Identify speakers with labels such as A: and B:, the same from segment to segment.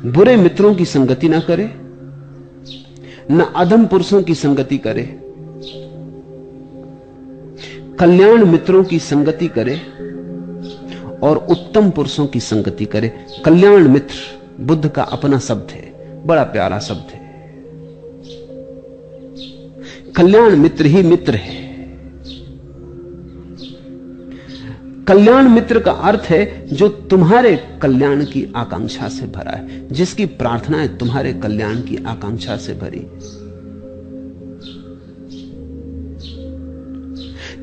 A: बुरे मित्रों की संगति ना करे, न अधम पुरुषों की संगति करे, कल्याण मित्रों की संगति करे और उत्तम पुरुषों की संगति करे। कल्याण मित्र बुद्ध का अपना शब्द है, बड़ा प्यारा शब्द है। कल्याण मित्र ही मित्र है। कल्याण मित्र का अर्थ है जो तुम्हारे कल्याण की आकांक्षा से भरा है, जिसकी प्रार्थनाएं तुम्हारे कल्याण की आकांक्षा से भरी,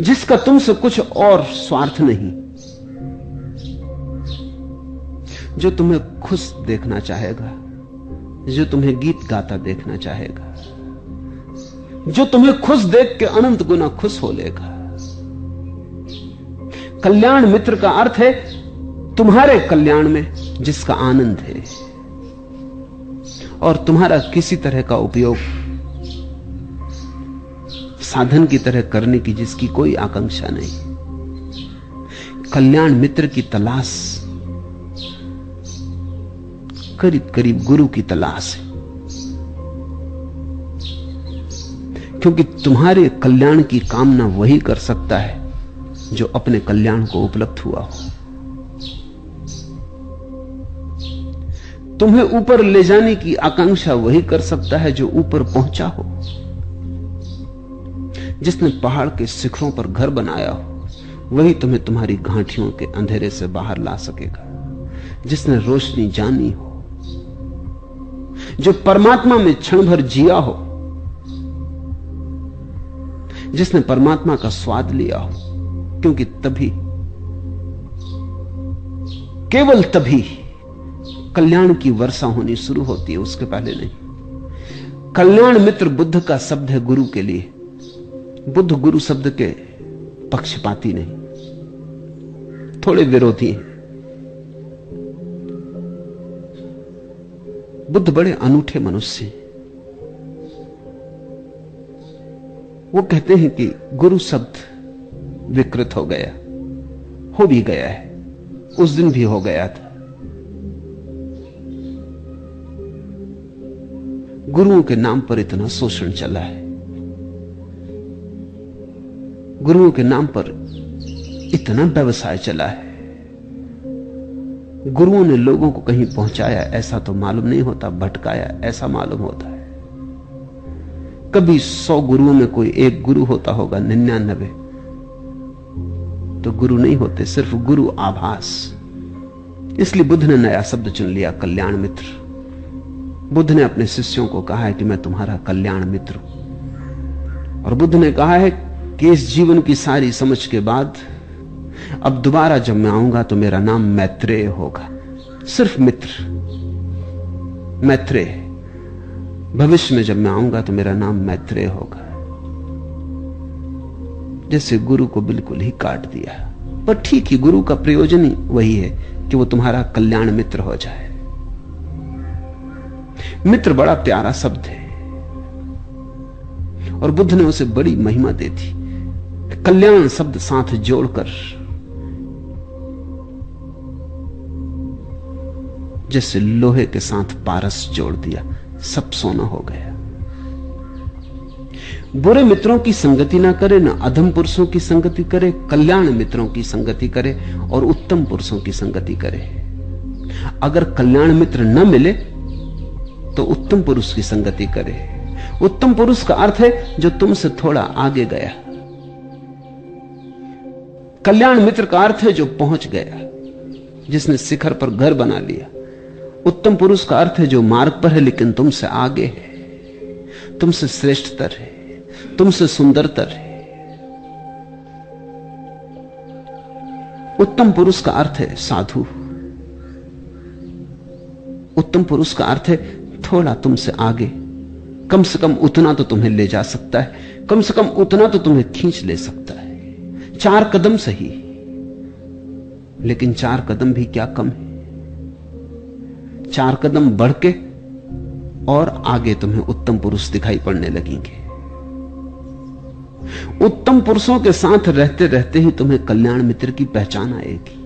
A: जिसका तुमसे कुछ और स्वार्थ नहीं, जो तुम्हें खुश देखना चाहेगा, जो तुम्हें गीत गाता देखना चाहेगा, जो तुम्हें खुश देख के अनंत गुना खुश हो लेगा। कल्याण मित्र का अर्थ है तुम्हारे कल्याण में जिसका आनंद है और तुम्हारा किसी तरह का उपयोग साधन की तरह करने की जिसकी कोई आकांक्षा नहीं। कल्याण मित्र की तलाश करीब करीब गुरु की तलाश है, क्योंकि तुम्हारे कल्याण की कामना वही कर सकता है जो अपने कल्याण को उपलब्ध हुआ हो। तुम्हें ऊपर ले जाने की आकांक्षा वही कर सकता है जो ऊपर पहुंचा हो। जिसने पहाड़ के शिखरों पर घर बनाया हो वही तुम्हें तुम्हारी घाटियों के अंधेरे से बाहर ला सकेगा। जिसने रोशनी जानी हो, जो परमात्मा में क्षण भर जिया हो, जिसने परमात्मा का स्वाद लिया हो, क्योंकि तभी, केवल तभी कल्याण की वर्षा होनी शुरू होती है, उसके पहले नहीं। कल्याण मित्र बुद्ध का शब्द है गुरु के लिए। बुद्ध गुरु शब्द के पक्षपाती नहीं, थोड़े विरोधी हैं। बुद्ध बड़े अनूठे मनुष्य हैं। वो कहते हैं कि गुरु शब्द विकृत हो गया, हो भी गया है, उस दिन भी हो गया था। गुरुओं के नाम पर इतना शोषण चला है, गुरुओं के नाम पर इतना व्यवसाय चला है। गुरुओं ने लोगों को कहीं पहुंचाया ऐसा तो मालूम नहीं होता, भटकाया ऐसा मालूम होता है। कभी 100 गुरुओं में कोई एक गुरु होता होगा, 99 तो गुरु नहीं होते, सिर्फ गुरु आभास। इसलिए बुद्ध ने नया शब्द चुन लिया, कल्याण मित्र। बुद्ध ने अपने शिष्यों को कहा है कि मैं तुम्हारा कल्याण मित्र हूं। और बुद्ध ने कहा है कि इस जीवन की सारी समझ के बाद अब दोबारा जब मैं आऊंगा तो मेरा नाम मैत्रेय होगा, सिर्फ मित्र, मैत्रेय। भविष्य में जब मैं आऊंगा तो मेरा नाम मैत्रेय होगा। जैसे गुरु को बिल्कुल ही काट दिया, पर ठीक ही, गुरु का प्रयोजन ही वही है कि वो तुम्हारा कल्याण मित्र हो जाए। मित्र बड़ा प्यारा शब्द है और बुद्ध ने उसे बड़ी महिमा दी थी। कल्याण शब्द साथ जोड़कर जैसे लोहे के साथ पारस जोड़ दिया, सब सोना हो गया। बुरे मित्रों की संगति ना करे, ना अधम पुरुषों की संगति करे, कल्याण मित्रों की संगति करे और उत्तम पुरुषों की संगति करे। अगर कल्याण मित्र न मिले तो उत्तम पुरुष की संगति करे। उत्तम पुरुष का अर्थ है जो तुमसे थोड़ा आगे गया। कल्याण मित्र का अर्थ है जो पहुंच गया, जिसने शिखर पर घर बना लिया। उत्तम पुरुष का अर्थ है जो मार्ग पर है लेकिन तुमसे आगे है, तुमसे श्रेष्ठतर है, तुमसे सुंदरतर है। उत्तम पुरुष का अर्थ है साधु। उत्तम पुरुष का अर्थ है थोड़ा तुमसे आगे, कम से कम उतना तो तुम्हें ले जा सकता है, कम से कम उतना तो तुम्हें खींच ले सकता है। 4 कदम सही, लेकिन 4 कदम भी क्या कम है। 4 कदम बढ़ के और आगे तुम्हें उत्तम पुरुष दिखाई पड़ने लगेंगे। उत्तम पुरुषों के साथ रहते रहते ही तुम्हें कल्याण मित्र की पहचान आएगी।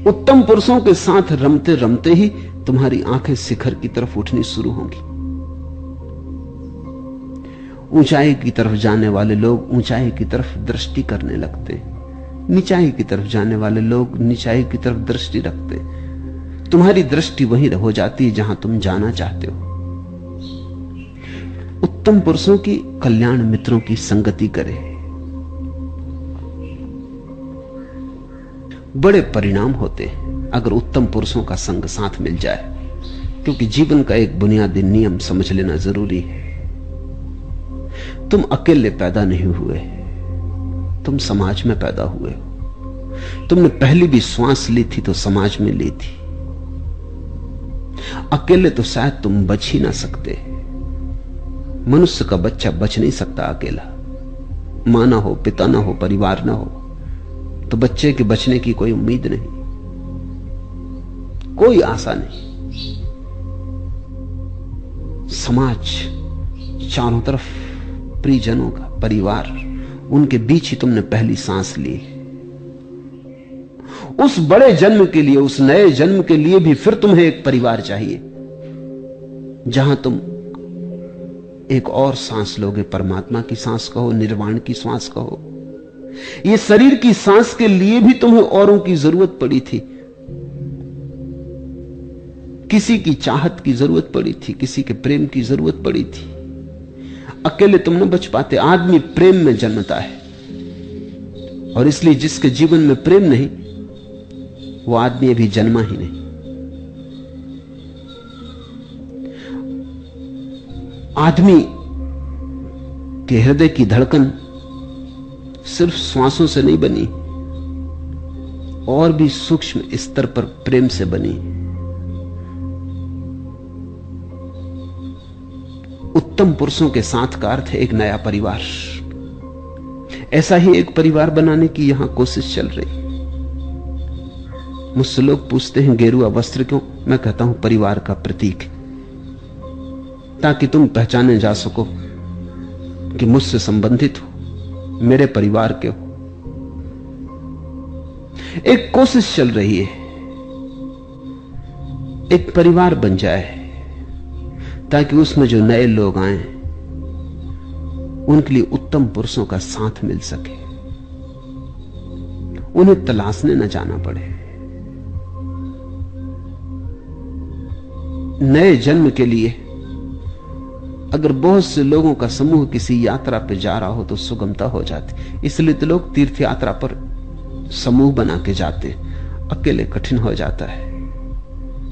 A: उत्तम पुरुषों के साथ रमते रमते ही तुम्हारी आंखें शिखर की तरफ उठनी शुरू होंगी। ऊंचाई की तरफ जाने वाले लोग ऊंचाई की तरफ दृष्टि करने लगते हैं, नीचाई की तरफ जाने वाले लोग नीचाई की तरफ दृष्टि रखते हैं। तुम्हारी दृष्टि वहीं हो जाती है जहां तुम जाना चाहते हो। उत्तम पुरुषों की, कल्याण मित्रों की संगति करे, बड़े परिणाम होते हैं अगर उत्तम पुरुषों का संग साथ मिल जाए। क्योंकि जीवन का एक बुनियादी नियम समझ लेना जरूरी है। तुम अकेले पैदा नहीं हुए, तुम समाज में पैदा हुए हो। तुमने पहली भी श्वास ली थी तो समाज में ली थी। अकेले तो शायद तुम बच ही ना सकते। मनुष्य का बच्चा बच नहीं सकता अकेला। मां ना हो, पिता ना हो, परिवार ना हो, तो बच्चे के बचने की कोई उम्मीद नहीं, कोई आशा नहीं। समाज चारों तरफ, परिजनों का परिवार, उनके बीच ही तुमने पहली सांस ली। उस बड़े जन्म के लिए, उस नए जन्म के लिए भी फिर तुम्हें एक परिवार चाहिए जहां तुम एक और सांस लोगे। परमात्मा की सांस कहो, निर्वाण की सांस कहो। ये शरीर की सांस के लिए भी तुम्हें औरों की जरूरत पड़ी थी। किसी की चाहत की जरूरत पड़ी थी, किसी के प्रेम की जरूरत पड़ी थी। अकेले तुम न बच पाते। आदमी प्रेम में जन्मता है, और इसलिए जिसके जीवन में प्रेम नहीं, वो आदमी अभी जन्मा ही नहीं। आदमी के हृदय की धड़कन सिर्फ श्वासों से नहीं बनी, और भी सूक्ष्म स्तर पर प्रेम से बनी। उत्तम पुरुषों के साथ का अर्थ है एक नया परिवार। ऐसा ही एक परिवार बनाने की यहां कोशिश चल रही। मुझसे लोग पूछते हैं गेरुआ वस्त्र क्यों? मैं कहता हूं परिवार का प्रतीक, ताकि तुम पहचाने जा सको कि मुझसे संबंधित हो, मेरे परिवार के हो। एक कोशिश चल रही है, एक परिवार बन जाए ताकि उसमें जो नए लोग आए उनके लिए उत्तम पुरुषों का साथ मिल सके, उन्हें तलाशने न जाना पड़े। नए जन्म के लिए अगर बहुत से लोगों का समूह किसी यात्रा पर जा रहा हो तो सुगमता हो जाती। इसलिए तो लोग तीर्थ यात्रा पर समूह बना के जाते। अकेले कठिन हो जाता है,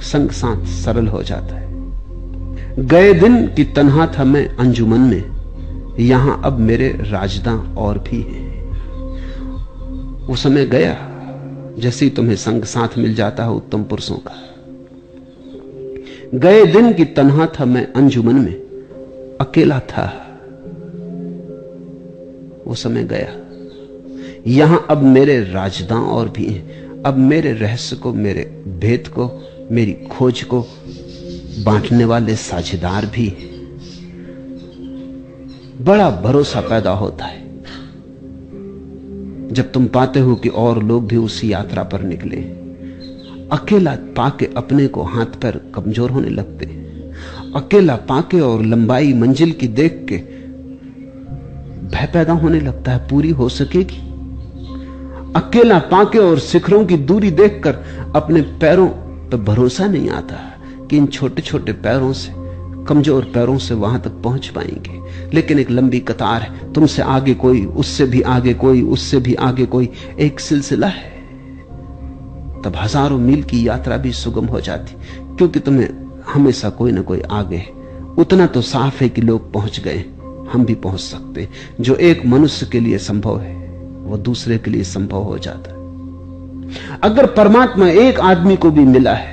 A: संग साथ सरल हो जाता है। गए दिन की तन्हा था मैं अंजुमन में, यहां अब मेरे राजदां और भी हैं। वो समय गया जैसे ही तुम्हें संग साथ मिल जाता है उत्तम पुरुषों का। गए दिन की तन्हा था मैं अंजुमन में, अकेला था, वो समय गया। यहां अब मेरे राजदां और भी हैं। अब मेरे रहस्य को, मेरे भेद को, मेरी खोज को बांटने वाले साझेदार भी हैं। बड़ा भरोसा पैदा होता है जब तुम पाते हो कि और लोग भी उसी यात्रा पर निकले। अकेला पाके अपने को हाथ पैर कमजोर होने लगते। अकेला पाके और लंबाई मंजिल की देख के भय पैदा होने लगता है, पूरी हो सकेगी। अकेला पाके और शिखरों की दूरी देखकर अपने पैरों पर भरोसा नहीं आता कि इन छोटे छोटे पैरों से, कमजोर पैरों से वहां तक पहुंच पाएंगे। लेकिन एक लंबी कतार है, तुमसे आगे कोई, उससे भी आगे कोई, उससे भी आगे कोई, एक सिलसिला है। तब हजारों मील की यात्रा भी सुगम हो जाती, क्योंकि तुम्हें हमेशा कोई ना कोई आगे है। उतना तो साफ है कि लोग पहुंच गए, हम भी पहुंच सकते। जो एक मनुष्य के लिए संभव है वो दूसरे के लिए संभव हो जाता है। अगर परमात्मा एक आदमी को भी मिला है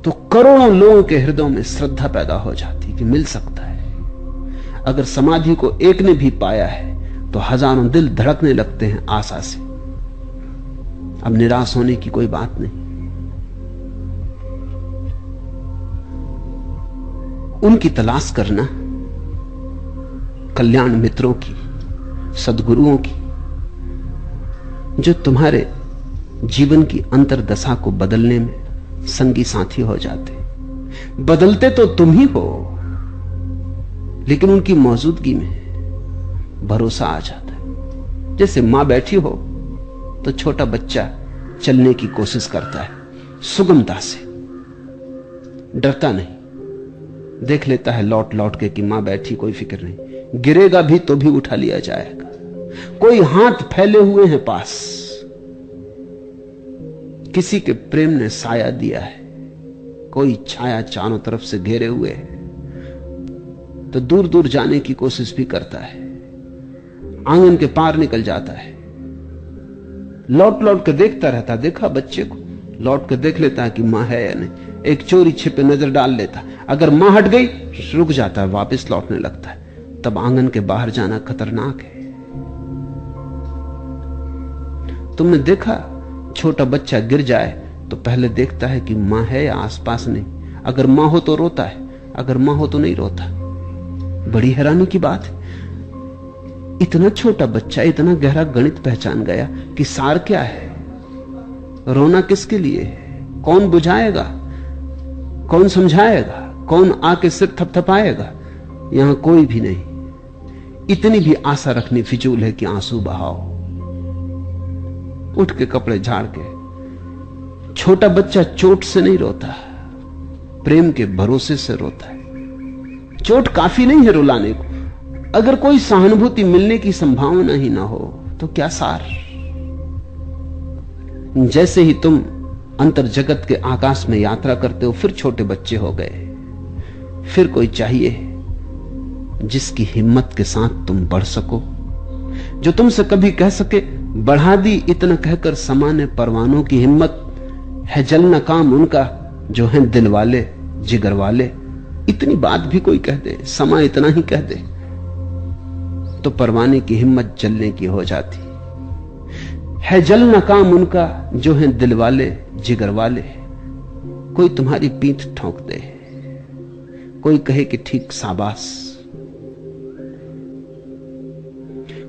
A: तो करोड़ों लोगों के हृदयों में श्रद्धा पैदा हो जाती कि मिल सकता है। अगर समाधि को एक ने भी पाया है तो हजारों दिल धड़कने लगते हैं आशा से। अब निराश होने की कोई बात नहीं। उनकी तलाश करना, कल्याण मित्रों की, सद्गुरुओं की, जो तुम्हारे जीवन की अंतर्दशा को बदलने में संगी साथी हो जाते। बदलते तो तुम ही हो, लेकिन उनकी मौजूदगी में भरोसा आ जाता है। जैसे मां बैठी हो तो छोटा बच्चा चलने की कोशिश करता है, सुगमता से, डरता नहीं, देख लेता है लौट लौट के कि मां बैठी, कोई फिक्र नहीं, गिरेगा भी तो भी उठा लिया जाएगा। कोई हाथ फैले हुए हैं पास, किसी के प्रेम ने साया दिया है, कोई छाया चारों तरफ से घेरे हुए है, तो दूर दूर जाने की कोशिश भी करता है, आंगन के पार निकल जाता है, लौट लौट के देखता रहता। देखा बच्चे को, लौट के देख लेता है कि मां है या नहीं, एक चोरी छिपे नजर डाल लेता, अगर मां हट गई रुक जाता है, वापस लौटने लगता है। तब आंगन के बाहर जाना खतरनाक है। तुमने देखा छोटा बच्चा गिर जाए तो पहले देखता है कि मां है या आसपास नहीं, अगर मां हो तो रोता है, अगर मां हो तो नहीं रोता। बड़ी हैरानी की बात है, इतना छोटा बच्चा इतना गहरा गणित पहचान गया कि सार क्या है, रोना किसके लिए, कौन बुझाएगा, कौन समझाएगा, कौन आके सिर थपथपाएगा। यहां कोई भी नहीं। इतनी भी आशा रखनी फिजूल है कि आंसू बहाओ। उठ के कपड़े झाड़ के, छोटा बच्चा चोट से नहीं रोता, प्रेम के भरोसे से रोता है। चोट काफी नहीं है रुलाने को, अगर कोई सहानुभूति मिलने की संभावना ही ना हो तो क्या सार। जैसे ही तुम अंतर जगत के आकाश में यात्रा करते हो, फिर छोटे बच्चे हो गए, फिर कोई चाहिए जिसकी हिम्मत के साथ तुम बढ़ सको, जो तुमसे कभी कह सके बढ़ा दी इतना कहकर समाने परवानों की हिम्मत है, जल न काम उनका जो हैं दिल वाले जिगर वाले। इतनी बात भी कोई कह दे, समा इतना ही कह दे, तो परवाने की हिम्मत जलने की हो जाती है। जल न काम उनका जो हैं दिल वाले जिगर वाले। कोई तुम्हारी पीठ ठोंक दे, कोई कहे कि ठीक शाबाश,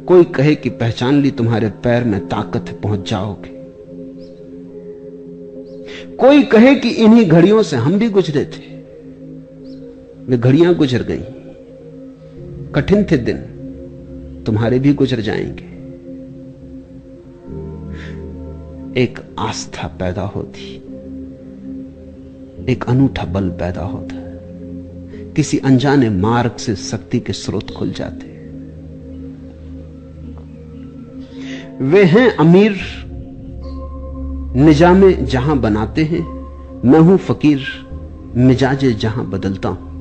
A: कोई कहे कि पहचान ली तुम्हारे पैर में ताकत है, पहुंच जाओगे। कोई कहे कि इन्हीं घड़ियों से हम भी गुजरे थे, वे घड़ियां गुजर गईं, कठिन थे दिन, तुम्हारे भी गुजर जाएंगे। एक आस्था पैदा होती, एक अनूठा बल पैदा होता, किसी अनजाने मार्ग से शक्ति के स्रोत खुल जाते। वे हैं अमीर निजामे जहां बनाते हैं, मैं हूं फकीर मिजाजे जहां बदलता हूं।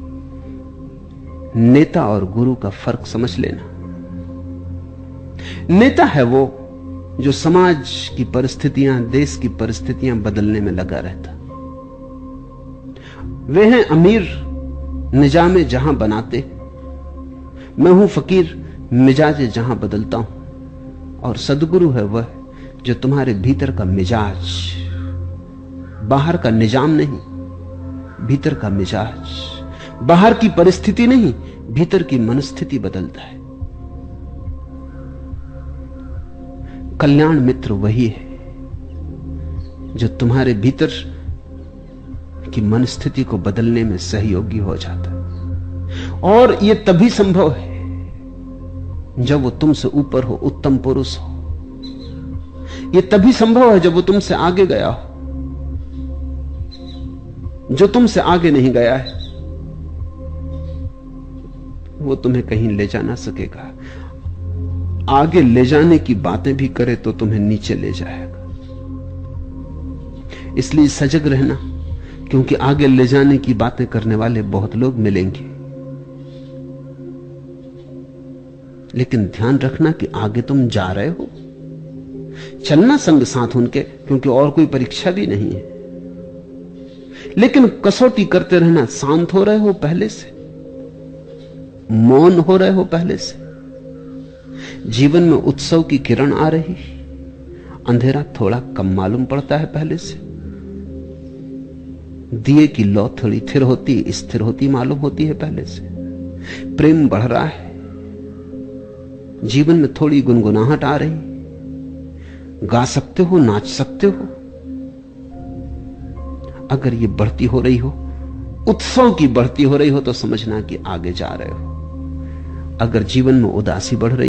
A: नेता और गुरु का फर्क समझ लेना। नेता है वो जो समाज की परिस्थितियां, देश की परिस्थितियां बदलने में लगा रहता। वे हैं अमीर निजामे जहां बनाते, मैं हूं फकीर मिजाजे जहां बदलता हूं। और सदगुरु है वह जो तुम्हारे भीतर का मिजाज, बाहर का निजाम नहीं, भीतर का मिजाज, बाहर की परिस्थिति नहीं, भीतर की मनस्थिति बदलता है। कल्याण मित्र वही है जो तुम्हारे भीतर की मनस्थिति को बदलने में सहयोगी हो जाता है। और यह तभी संभव है जब वो तुमसे ऊपर हो, उत्तम पुरुष हो। यह तभी संभव है जब वो तुमसे आगे गया हो। जो तुमसे आगे नहीं गया है वो तुम्हें कहीं ले जा ना सकेगा। आगे ले जाने की बातें भी करे तो तुम्हें नीचे ले जाएगा। इसलिए सजग रहना, क्योंकि आगे ले जाने की बातें करने वाले बहुत लोग मिलेंगे। लेकिन ध्यान रखना कि आगे तुम जा रहे हो, चलना संग साथ उनके, क्योंकि और कोई परीक्षा भी नहीं है। लेकिन कसौटी करते रहना, शांत हो रहे हो पहले से, मौन हो रहे हो पहले से, जीवन में उत्सव की किरण आ रही, अंधेरा थोड़ा कम मालूम पड़ता है पहले से, दिए की लौ थोड़ी थिर होती, स्थिर होती मालूम होती है पहले से, प्रेम बढ़ रहा है, जीवन में थोड़ी गुनगुनाहट आ रही, गा सकते हो, नाच सकते हो। अगर ये बढ़ती हो रही हो, उत्सव की बढ़ती हो रही हो, तो समझना कि आगे जा रहे हो। अगर जीवन में उदासी बढ़ रही